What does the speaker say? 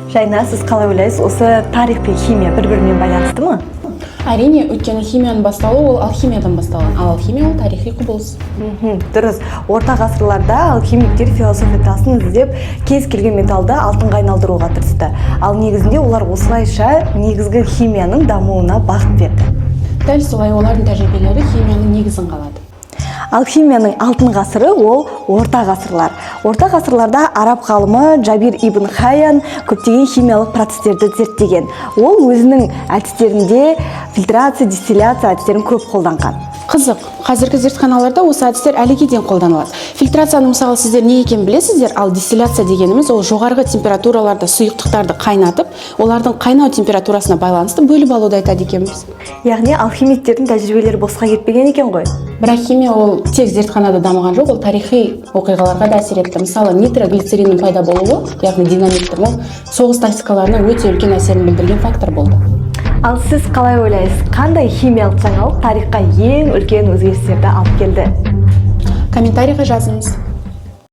Жайна, сіз қалай ойлайсыз, осы тарих пен химия бір-бірімен байланысты ма? Әрине, өйткені химияның басталуы ол алхимиядан басталған, ал алхимия ол тарихи құбылыс. Дұрыс. Орта ғасырларда алхимиктер философия тасын іздеп кез келген металды алтынға айналдыруға тырысты. Ал негізінде олар осылайша негізгі химияның дамуына бағыт берді. Дәл солай олардың тәжірибелері химияның негізін қалады. Алхимияның алтын ғасыры ол орта ғасырлар. Орта ғасырларда араб ғалымы Джабир ибн Хайян көптеген химиялық процестерді зерттеген. Ол өзінің әдістерінде фильтрация, дистилляция әдістерін көп қолданған. Қызық, қазіргі зертханаларда осы әдістер әліге дейін қолданылады. Фильтрацияның мысалы сіздер не екенін білесіздер, ал дистилляция дегеніміз ол жоғарғы температураларда сұйықтықтарды қайнатып, олардың қайнау температурасына байланысты бөліп алуды айтады екенбіз. Яғни алхимиктердің тәжірибелері босқа кетпеген екен ғой. Бірақ химия ол тек зертханада дамыған жоқ, ол тарихи оқиғаларға да әсер етті. Мысалы, нитроглицериннің пайда болуы, яғни динамиттің ол соғыс тактикаларына өте үлкен әсерін білдірген фактор болды. Ал сіз қалай ойлайсыз, қандай химиялық жаңалық тарихқа ең үлкен өзгерістерді алып келді? Комментарийға жазыңыз.